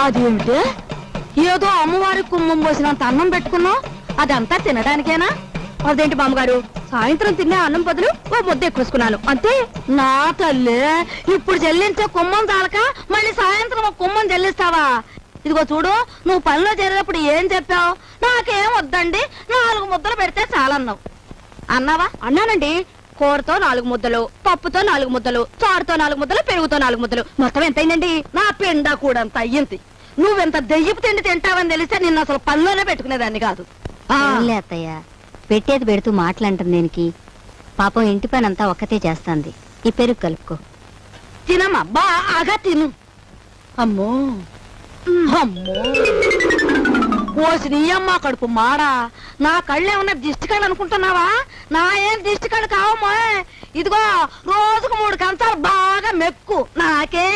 అదేమిటి ఏదో అమ్మవారి కుమ్మం పోసినంత అన్నం పెట్టుకున్నావు, అదంతా తినడానికేనా? అదేంటి బామ్మగారు, సాయంత్రం తినే అన్నం బదులు ఓ ముద్ద ఎక్కువేసుకున్నాను అంతే. నా తల్లి, ఇప్పుడు చెల్లించే కుమ్మం చాలక మళ్ళీ సాయంత్రం ఒక కుమ్మం చెల్లిస్తావా? ఇదిగో చూడు, నువ్వు పనిలో చేరేటప్పుడు ఏం చెప్పావు? నాకేం వద్దండి, 4 ముద్దలు పెడితే చాలన్నావు. అన్నావా? అన్నానండి. కూరతో 4 ముద్దలు, పప్పుతో 4 ముద్దలు, చారుతో 4 ముద్దలు, పెరుగుతో 4 ముద్దలు, మొత్తం ఎంతైందండి? నా పిండా కూడా అంత అయ్యింది. నువ్వెంత దెయ్యపు తిండి తింటావని తెలిస్తే నిన్ను అసలు పనిలోనే పెట్టుకునేదాన్ని కాదు. అత్తయ్య, పెట్టేది పెడుతూ మాటలంటుంది దేనికి? పాపం ఇంటి పని అంతా ఒక్కతే చేస్తాంది. ఈ పెరుగు కలుపుకో. తినమ్మా, బాగా తిను. అమ్మో అమ్మో, పోసి నీ అమ్మ కడుపు మాడా. నా కళ్ళేమన్నా దిష్టి కళ్ళు అనుకుంటున్నావా? నా ఏం దిష్టి కళ్ళు కావమ్మా. ఇదిగో రోజుకు 3 కంచాలు బాగా మెక్కు. నాకే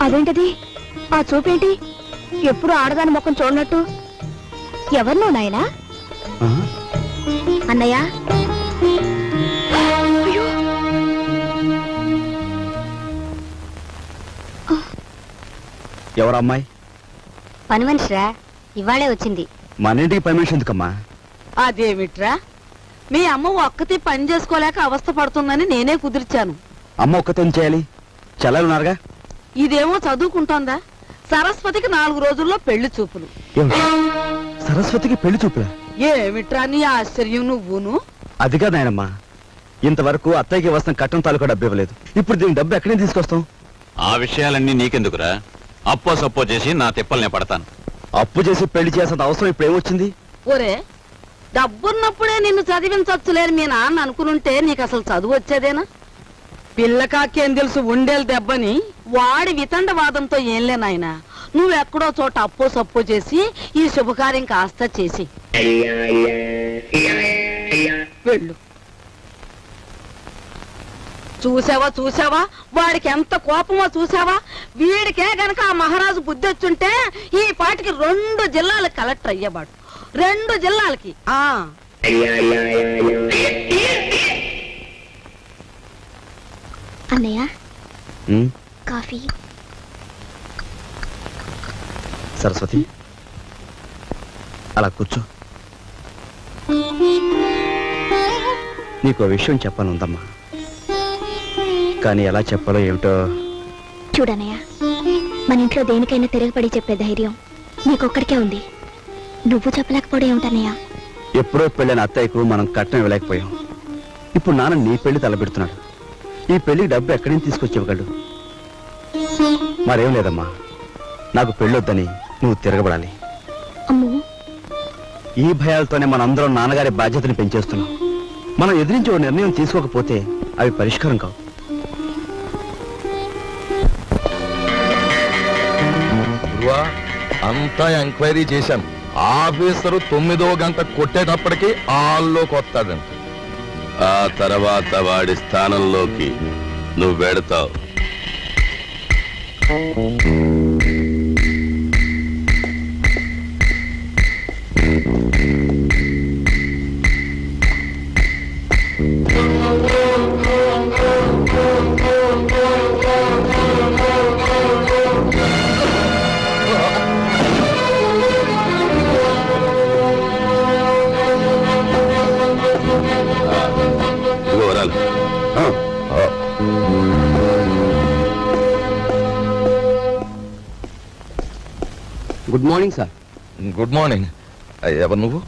అదేంటది? ఆ చూపేంటి? ఎప్పుడు ఆడదాని ముఖం చూడనట్టు. ఎవరు నువ్వు నాయనా? అన్నయ్య, ఎవరు అమ్మాయి? పని మనిషిరా, ఇవాళే వచ్చింది. మన ఇంటికి పని మనిషి ఎందుకమ్మా? అదేమిట్రా, మీ అమ్మ ఒక్కతి పని చేసుకోలేక అవస్థ పడుతుందని నేనే కుదిర్చాను. అమ్మ ఒక్కతే చేయాలి, చెల్లెలున్నారుగా. ఇదేమో చదువుకుంటోందా? సరస్వతికి 4 రోజుల్లో పెళ్లి చూపులు. సరస్వతికి పెళ్లి చూపులా? ఏమిట్రా నీ ఆశ్చర్యం నువ్వును? అది కాదు నాయనమ్మా, ఇంతవరకు అత్తయ్యకి వస్తున్న కట్టం తాలూకా డబ్బు ఇవ్వలేదు. ఇప్పుడు దీని డబ్బు ఎక్కడి నుంచి తీసుకొస్తాం? ఆ విషయాలన్నీ నీకెందుకురా? అప్పో సప్పో చేసి నా తిప్పల్నే పడతాను. అప్పు చేసి పెళ్లి చేసేంత అవసరం ఇప్పుడు ఏమొచ్చింది? ఒరే, డబ్బున్నప్పుడే నిన్ను చదివించచ్చులేని మీ నాన్న అనుకునుంటే నీకు అసలు చదువు వచ్చేదేనా? పిల్లకాకేం తెలుసు ఉండేలు దెబ్బని. వాడి వితండవాదంతో ఏం లేనాయనా. నువ్వెక్కడో చోట అప్పో సప్పో చేసి ఈ శుభకార్యం కాస్త చేసి వెళ్ళు. చూసావా వాడికి ఎంత కోపమో చూసావా? వీడికే గనక ఆ మహారాజు బుద్ధి వచ్చుంటే ఈ పాటికి 2 జిల్లాలకు కలెక్టర్ అయ్యేవాడు. 2 జిల్లాలకి. అన్నయ్య, కాఫీ. సరస్వతి, అలా కూర్చో. నీకు విషయం చెప్పానుందమ్మా, కానీ ఎలా చెప్పాలో ఏమిటో. చూడన్నయ్య, మన ఇంట్లో దేనికైనా తిరగబడి చెప్పే ధైర్యం నీకొక్కడికే ఉంది. నువ్వు చెప్పలేకపోవడం ఏమిటన్నయ్య? ఎప్పుడో పెళ్ళైన అత్తయ్యకు మనం కట్నం ఇవ్వలేకపోయాం. ఇప్పుడు నాన్న నీ పెళ్లి తలపెడుతున్నాడు. ఈ పెళ్లికి డబ్బు ఎక్కడి నుంచి తీసుకొచ్చి ఇవ్వగలడు? మరేం లేదమ్మా, నాకు పెళ్ళొద్దని నువ్వు తిరగబడాలి. అమ్మో, ఈ భయాలతోనే మనందరం నాన్నగారి బాధ్యతని పెంచేస్తున్నాం. మనం ఎదిరించి ఓ నిర్ణయం తీసుకోకపోతే అవి పరిష్కారం కావు. అంతా ఎంక్వైరీ చేశాను. ఆఫీసరు 9వ గంట కొట్టేటప్పటికి హాల్లోకి వస్తాడంట. ఆ తర్వాత వాడి స్థానంలోకి నువ్వు వెడతావు. Good morning sir. Good morning. ఎవరు నువ్వు?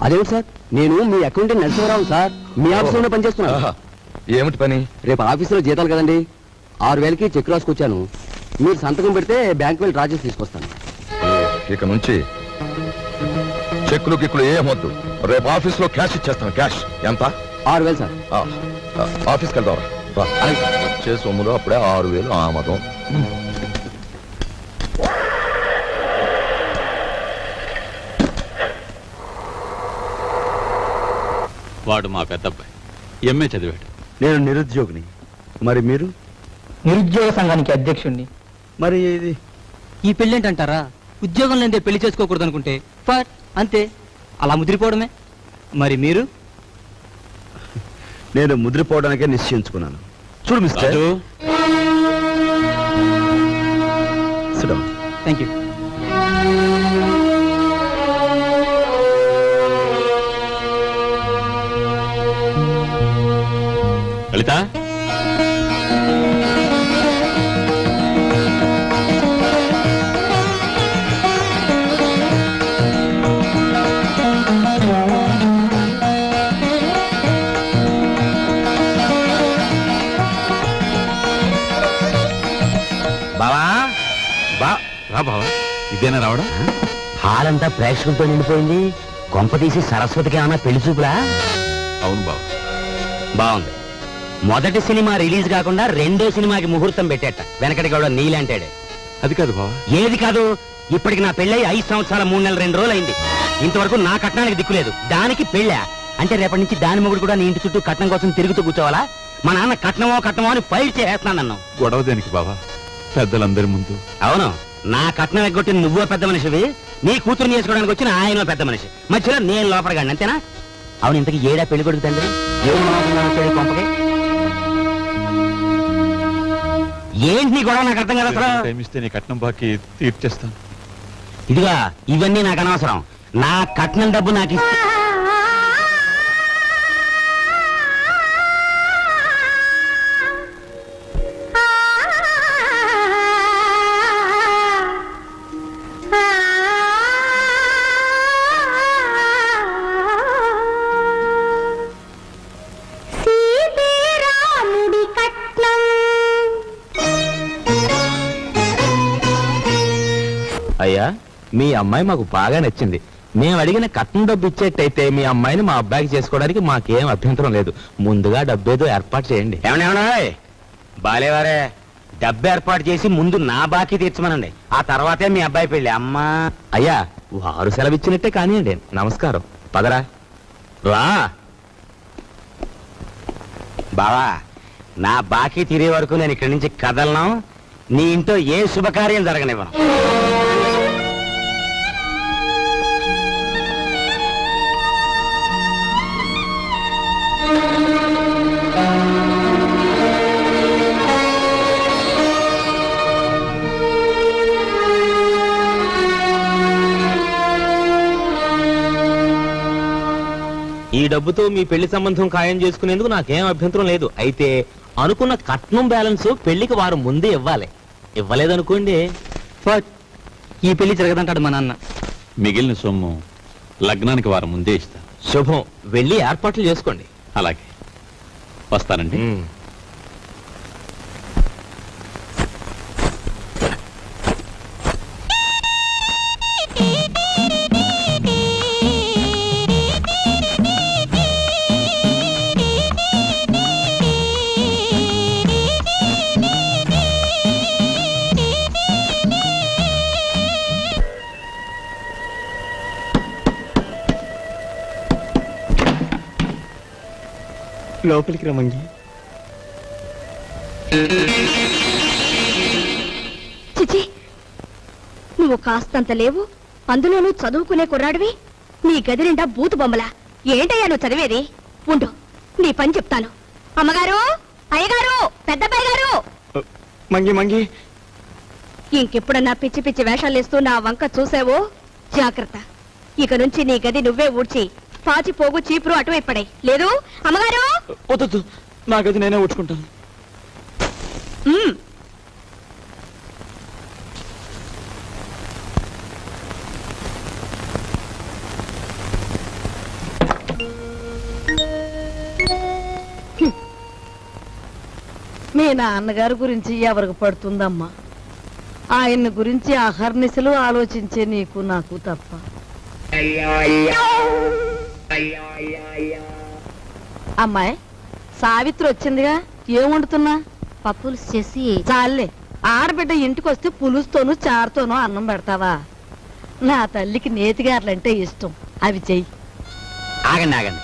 అదేమిటి సార్, నేను మీ అకౌంటెంట్ నరసింహరావు సార్. మీ ఆఫీసులోనే పనిచేస్తున్నా. ఏమిటి పని? రేపు ఆఫీసులో జీతాలు కదండి, 6000కి చెక్ రాసుకొచ్చాను. మీరు సంతకం పెడితే బ్యాంక్ వెళ్ళి డ్రా చేసి తీసుకొస్తాను. ఇక నుంచి చెక్కులు గిక్కులు ఏమొద్దు. రేపు ఆఫీస్లో క్యాష్ ఇచ్చేస్తాను. క్యాష్ ఎంత? 6000 సార్. ఆఫీస్కి వెళ్దాం. వచ్చే సొమ్ములో అప్పుడే 6000 ఆమదం. వాడు మా పెద్దబ్బాయి ఎంఏ చదివాడు. నేను నిరుద్యోగిని. మరి మీరు? నిరుద్యోగ సంఘానికి అధ్యక్షుణ్ణి. మరి ఇది ఈ పెళ్ళేంటంటారా? ఉద్యోగం లేదే పెళ్లి చేసుకోకూడదు అనుకుంటే ఫర్ అంతే, అలా ముదిరిపోవడమే. మరి మీరు? నేను ముద్రపోవడానికే నిశ్చయించుకున్నాను. చూడు mister. Raju, Sit down. Thank you. Lalitha, బావా రా బావా. ఇదేనా రావడం? హాల్ అంతా ప్రేక్షకులతో నిండిపోయింది. కొంప తీసి సరస్వతికి ఏమన్నా పెళ్లి చూపులా? అవును బావ. బాగుంది. మొదటి సినిమా రిలీజ్ కాకుండా రెండో సినిమాకి ముహూర్తం పెట్టేట. వెనకటి కూడా నీలాంటాడే. అది కాదు బావా. ఏది కాదు? ఇప్పటికి నా పెళ్ళై 5 సంవత్సరాల 3 నెలలు 2 రోజులు అయింది. ఇంతవరకు నా కట్నానికి దిక్కులేదు. దానికి పెళ్ళా అంటే రేపటి నుంచి దాని మొగుడు కూడా నీ ఇంటి చుట్టూ కట్నం కోసం తిరుగుతూ కూర్చోవాలా? మా నాన్న కట్నమో అని ఫైట్ చేస్తున్నాను. గొడవ దేనికి బావా? పెద్దలందరి ముందు. అవును, నా కట్నం ఎగ్గొట్టిన నువ్వో పెద్ద మనిషివి, నీ కూతురు చేసుకోవడానికి వచ్చిన ఆయన పెద్ద మనిషి, మధ్యలో నేను లోపడగాను, అంతేనా? అవును, ఇంతకి ఏడా పెళ్లి కొడుకు తండ్రి? ఏడు మాత్రం కొంపకి ఏంటి నీ గొడవ? నాకు అర్థం కదా అసలు. టైం ఇస్తే నీ కట్నం బాకీ తీర్చేస్తాను. ఇదిగా ఇవన్నీ నాకు అనవసరం. నా కట్నం డబ్బు నాకు ఇస్తే అయ్యా, మీ అమ్మాయి మాకు బాగా నచ్చింది. మేము అడిగిన కట్నం డబ్బు ఇచ్చేట్టయితే మీ అమ్మాయిని మా అబ్బాయికి చేసుకోవడానికి మాకేం అభ్యంతరం లేదు. ముందుగా డబ్బేదో ఏర్పాటు చేయండి. ఏమన్నా బాలేవారే, డబ్బు ఏర్పాటు చేసి ముందు నా బాకీ తీర్చమనండి. ఆ తర్వాతే మీ అబ్బాయి పెళ్లి. అమ్మా అయ్యా, వారు సెలవిచ్చినట్టే కానివ్వండి. నమస్కారం. పదరా. రా బావా, నా బాకీ తీరే వరకు నేను ఇక్కడి నుంచి కదలను. నీ ఇంట్లో ఏ శుభకార్యం జరగనివ్వను. ఈ డబ్బుతో మీ పెళ్లి సంబంధం ఖాయం చేసుకునేందుకు నాకేం అభ్యంతరం లేదు. అయితే అనుకున్న కట్నం బ్యాలెన్స్ పెళ్లికి వారం ముందే ఇవ్వాలి. ఇవ్వలేదనుకోండి, ఈ పెళ్లి జరగదంటాడు మా నాన్న. మిగిలిన సొమ్ము లగ్నానికి వారం ముందే ఇస్తా. శుభం. వెళ్ళి ఏర్పాట్లు చేసుకోండి. అలాగే, వస్తానండి. లోపలికి రమంగి. చిచి, నువ్వు కాస్తంత లేవు, అందులోనూ చదువుకునే కుర్రాడివి. నీ గది నిండా బూతు బొమ్మలా. ఏంటయ్యా నువ్వు చదివేది? ఉండు, నీ పని చెప్తాను. అమ్మగారు, అయ్యగారు, పెద్దబ్బాయి గారు, మంగి మంగి, ఇంకెప్పుడన్నా పిచ్చి పిచ్చి వేషాలేస్తూ నా వంక చూసావో జాగ్రత్త. ఇక నుంచి నీ గది నువ్వే ఊడ్చి పాచి పోగు చీపురు అటువైపు పడే. లేదు అమ్మగారు? వద్దు, నా గది నేనే ఊడ్చుకుంటాను. ఉమ్. మీ నాన్నగారి గురించి ఎవరికి పడుతుందమ్మా? ఆయన గురించి అహర్నిశలు ఆలోచించే నీకు నాకు తప్ప. అమ్మాయి సావిత్రి వచ్చిందిగా, ఏం వండుతున్నా? పప్పులు చేసి చాలే, ఆడబిడ్డ ఇంటికి వస్తే పులుసుతోనూ చారుతోనూ అన్నం పెడతావా? నా తల్లికి నేతిగారులంటే ఇష్టం, అవి చెయ్యి. ఆగండి ఆగండి,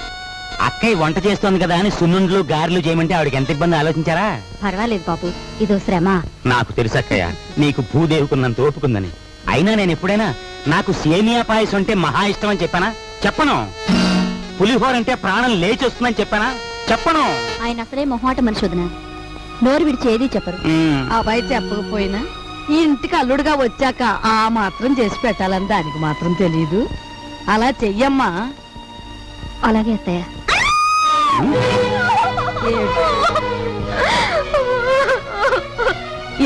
అక్కయ్య వంట చేస్తోంది కదా అని సున్నుండ్లు గారెలు చేయమంటే ఆవిడకి ఎంత ఇబ్బంది ఆలోచించారా? పర్వాలేదు బాబు, ఇదో శ్రమ. నాకు తెలుసు అక్కయ్య, నీకు భూదేవుకున్నంత ఓపుకుందని. అయినా నేను ఎప్పుడైనా నాకు సేమియా పాయసం అంటే మహా ఇష్టం అని చెప్పానా? చెప్పను. పులిహోర అంటే ప్రాణం లేచి వస్తుందని చెప్పానా? చెప్పను. ఆయన అసలే మొహమాట మనిషి వదినా, నోరు విడిచి ఏది చెప్పరు. అబ్బాయి చెప్పకపోయినా ఈ ఇంటికి అల్లుడుగా వచ్చాక ఆ మాత్రం చేసి పెట్టాలని దానికి మాత్రం తెలీదు. అలా చెయ్యమ్మా. అలాగే అత్తయ్య.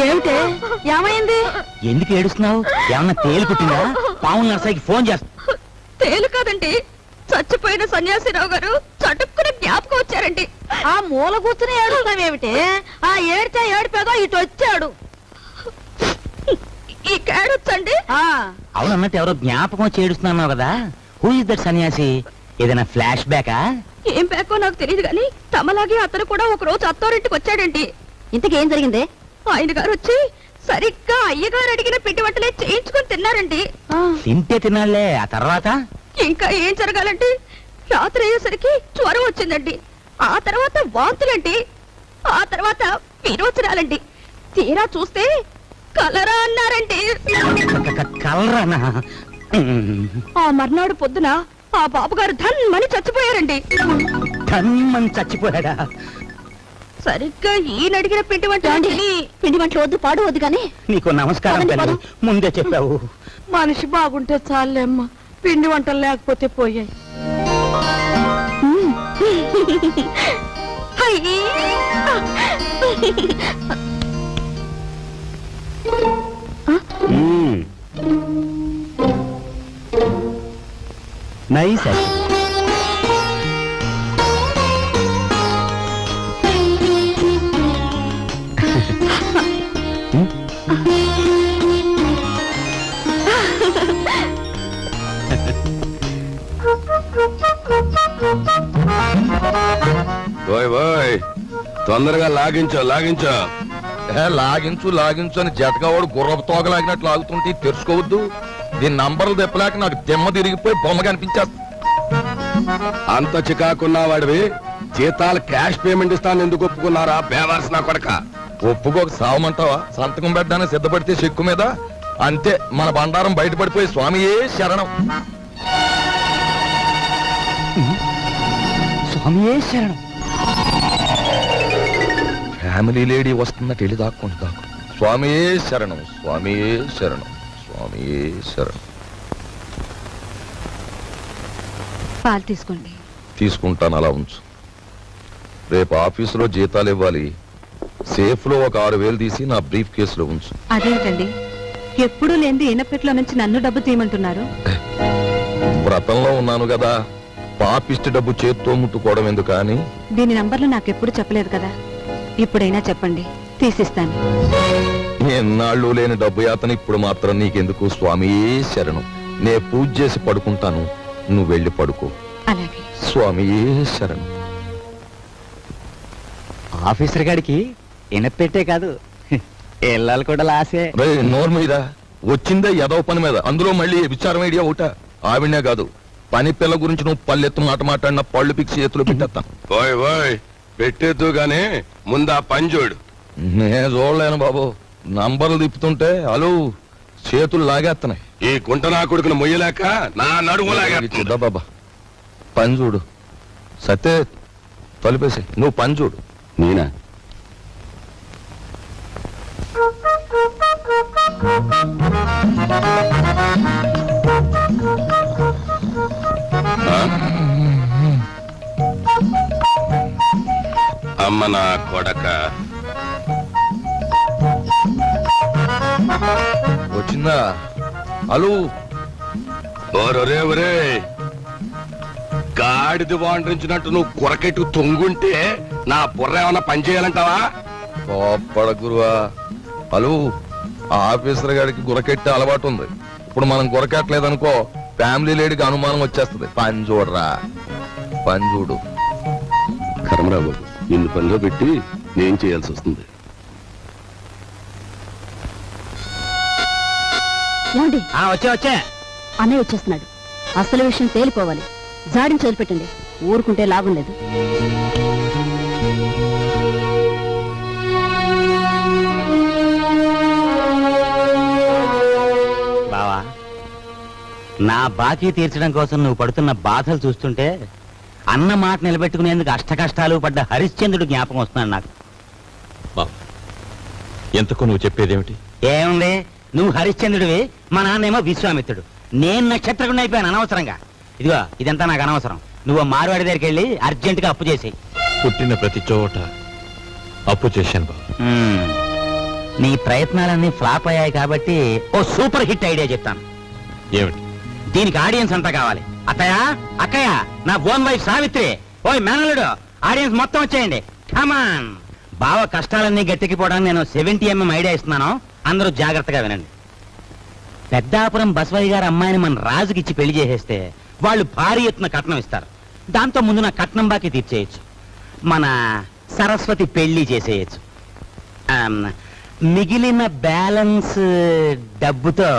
ఏమిటే, ఏమైంది? ఎందుకు ఏడుస్తున్నావు? ఏమన్నా తేలు కుట్టిందా? పావుల నర్సాయికి ఫోన్ చేస్తా. తేలు కాదండి, చచ్చిపోయిన సన్యాసిరావు గారు చటుక్కున జ్ఞాపకం వచ్చారండి. ఆ మూల కూర్చుని ఏడుస్తావేమిటి? ఆ ఏడితే ఏడిపేదో ఇటు వచ్చాడు. ఈ కేడొచ్చండి. అవునన్నట్టు ఎవరో జ్ఞాపకం వచ్చి ఏడుస్తున్నావు కదా, హూ ఇస్ దట్ సన్యాసి? ఏదైనా ఫ్లాష్ బ్యాకా? ఏం బ్యాకో నాకు తెలియదు గాని తమలాగే అతను కూడా ఒక రోజు అత్తారింటికి వచ్చాడండి. ఇంతకేం జరిగిందే? ఆయన గారు వచ్చి సరిగ్గా అయ్యగారు అడిగిన పిండి వంటలే చేయించుకొని తిన్నారండి. తింటే తినాలే, ఆ తర్వాత? ఇంకా ఏం జరగాలండి, రాత్రి అయ్యేసరికి జ్వరం వచ్చిందండి. ఆ తర్వాత వాంతులండి. ఆ తర్వాత విరోచనాలండి. తీరా చూస్తే కలరా అన్నారండి. కలరానా? ఆ మర్నాడు పొద్దున ఆ బాబుగారు ధన్మని చచ్చిపోయారండి. ధన్మని చచ్చిపోయాడా? సరిగ్గా ఈయన అడిగిన పిండి వంట పిండి వంటలు వద్దు, పాడు వద్దు కానీ నీకు నమస్కారం తల్లి, ముందే చెప్పావు. మనిషి బాగుంటే చాలేమ్మా, పిండి వంటలు లేకపోతే పోయాయి. నైస్. ఓయ్ ఓయ్, తొందరగా లాగించో లాగించో. లాగించు లాగించు అని జతకావాడు గుర్రపు తోక లాగినట్లు లాగుతుంటే తెరుచుకోవద్దు. దీని నంబర్లు తెప్పలేక నాకు దిమ్మ తిరిగిపోయి బొమ్మ కనిపించేస్తా. అంత చికాకున్నా వాడివి జీతాలు క్యాష్ పేమెంట్ ఇస్తాను ఎందుకు ఒప్పుకున్నారా బేవర్స్ నా కొడక? ఒప్పుకోక సావమంటావా? సంతకం పెట్టడానికి సిద్ధపడితే చెక్కు మీద అంతే మన బండారం బయటపడిపోయి స్వామియే శరణం. స్వామియే శరణం. ఫ్యామిలీ లేడీ వస్తున్నట్టు వెళ్ళి దాక్కోండి దాక్కు. స్వామియే శరణం, స్వామియే శరణం, స్వామియే శరణం. పాలు తీసుకోండి. తీసుకుంటాను, అలా ఉంచు. రేపు ఆఫీసులో జీతాలు ఇవ్వాలి. సేఫ్ లో ఒక 6,000 తీసి నా బ్రీఫ్ కేసులో ఉంచు. అదేంటండి, ఎప్పుడూ లేని ఇనపెట్లో నుంచి నన్ను డబ్బు తీయమంటున్నారు? వ్రతంలో ఉన్నాను కదా, పాపిష్టి డబ్బు చేత్తో ముట్టుకోవడం ఎందుకు అని. దీని నంబర్లు నాకెప్పుడు చెప్పలేదు కదా, ఇప్పుడైనా చెప్పండి, తీసిస్తాను. ఎన్నాళ్ళు లేని డబ్బు యాతన ఇప్పుడు మాత్రం నీకెందుకు? స్వామియే శరణం. నే పూజ చేసి పడుకుంటాను, నువ్వు వెళ్ళి పడుకో. అలాగే. స్వామియే శరణం. ఆఫీసర్ గారికి ఎనపెట్టే కాదు, ఇళ్ళాలు కూడా లాసే. రే నోరు మీద వచ్చిందే ఎదవ పని మీద, అందులో మళ్ళీ విచారం ఐడియా ఒకట. ఆవిడనే కాదు, పని పిల్ల గురించి నువ్వు పల్లెత్తు మాట మాట్లాడిన పళ్ళు పిక్సి చేతులు పెట్టేస్తాను. ఓయ్ ఓయ్, పెట్టేద్దు గానీ ముందు ఆ పని చూడు. నేను చూడలేను బాబు, నంబర్లు తిప్పుతుంటే అలు చేతులు లాగేస్తున్నాయి. ఈ కుంట నా కొడుకును మొయ్యలేక నా నడుము చూద్దా బాబా, పని చూడు. సత్తే తలుపేసి నువ్వు పని చూడు. నేనా? అమ్మ నా కొడక, వచ్చిందా అలు? ఒరే ఒరే, గాడిది వాండ్రించినట్టు నువ్వు కొరకెట్టు తొంగుంటే నా బుర్ర ఏమన్నా పని చేయాలంటావా? కోప్పడ గురువా. అలు, ఆఫీసర్ గారికి గురకెట్టే అలవాటు ఉంది. ఇప్పుడు మనం గురకెట్టలేదనుకో, ఫ్యామిలీ లేడీకి అనుమానం వచ్చేస్తుంది. పని చూడరా, పని చూడు. కర్మరావు బాబు, నిన్ను పనిలో పెట్టి నేను చేయాల్సి వస్తుంది. ఏమండి, వచ్చే అన్నయ్య వచ్చేస్తున్నాడు. అసలు విషయం తేలిపోవాలి, జాడిని వదిలిపెట్టండి. ఊరుకుంటే లాభం లేదు. బావా, నా బాకీ తీర్చడం కోసం నువ్వు పడుతున్న బాధలు చూస్తుంటే అన్న మాట నిలబెట్టుకునేందుకు అష్ట కష్టాలు పడ్డ హరిశ్చంద్రుడు జ్ఞాపకం వస్తున్నాడు నాకు. బాబు ఎంతకు నువ్వు చెప్పేదేమిటి? ఏముంది, నువ్వు హరిశ్చంద్రుడివి, మా నాన్నేమో విశ్వామిత్రుడు. నేను నక్షత్రకుండా అయిపోయాను అనవసరంగా. ఇదిగో ఇదంతా నాకు అనవసరం. నువ్వు మార్వాడి దగ్గరికి వెళ్ళి అర్జెంటుగా అప్పు చేసేయి. పుట్టిన ప్రతి చోట అప్పు చేశాను బాబు. నీ ప్రయత్నాలన్నీ ఫ్లాప్ అయ్యాయి కాబట్టి ఓ సూపర్ హిట్ ఐడియా చెప్తాను. ఏమిటి? దీనికి ఆడియన్స్ అంతా కావాలి. అత్తయ్య, అక్కయ్య, నా ఓన్ వైఫ్ సావిత్రి, ఓయ్ మేనలుడు, ఆడియన్స్ మొత్తం వచ్చేయండి. కమాన్. బావ కష్టాలన్నీ గట్టెక్కిపోవడానికి నేను 70mm ఐడియా ఇస్తున్నాను. అందరూ జాగ్రత్తగా వినండి. పెద్దాపురం బసవయ్య గారి అమ్మాయిని మన రాజుకిచ్చి పెళ్లి చేసేస్తే వాళ్ళు భారీ ఎత్తున కట్నం ఇస్తారు. దాంతో ముందు నా కట్నం బాకీ తీర్చేయచ్చు. మన సరస్వతి పెళ్లి చేసేయచ్చు. మిగిలిన బ్యాలెన్స్ డబ్బుతో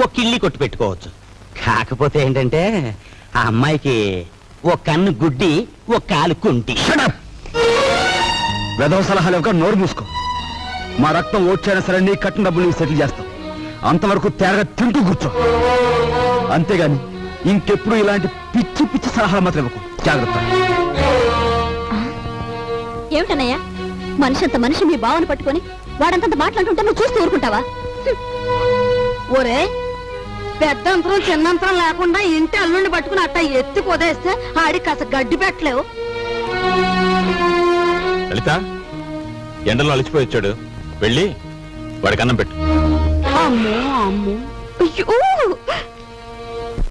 ఓ కిళ్ళి కొట్టు పెట్టుకోవచ్చు. కాకపోతే ఏంటంటే ఆ అమ్మాయికి ఓ కన్ను గుడ్డి, ఓ కాలు కుంటి. వెధవ సలహాలు ఒక నోరు మూసుకో. మా రక్తం ఓడ్చైనా సరే నీ కట్టిన డబ్బులు సెటిల్ చేస్తాం. అంతవరకు తేరగా తింటూ కూర్చో. అంతేగాని ఇంకెప్పుడు ఇలాంటి పిచ్చి పిచ్చి సలహాలు మాత్రం ఇవ్వకు. జాగ్రత్త. ఏమిటన్నయ్యా, మనిషి అంత మనిషి మీ బావని పట్టుకొని వాడంతంత మాట్లాడుతుంటే నువ్వు చూస్తూ ఊరుకుంటావా? ఒరే, పెద్దంతరం చిన్నంతరం లేకుండా ఇంటి అల్లుండి పట్టుకుని అట్ట ఎత్తి కొదేస్తే ఆడి కాస్త గడ్డి పెట్టలేవు. లలిత, ఎండలో అలిచిపోయి వచ్చాడు, వెళ్ళి వాడికి అన్నం పెట్టు. అమ్మో అమ్మో, అయ్యో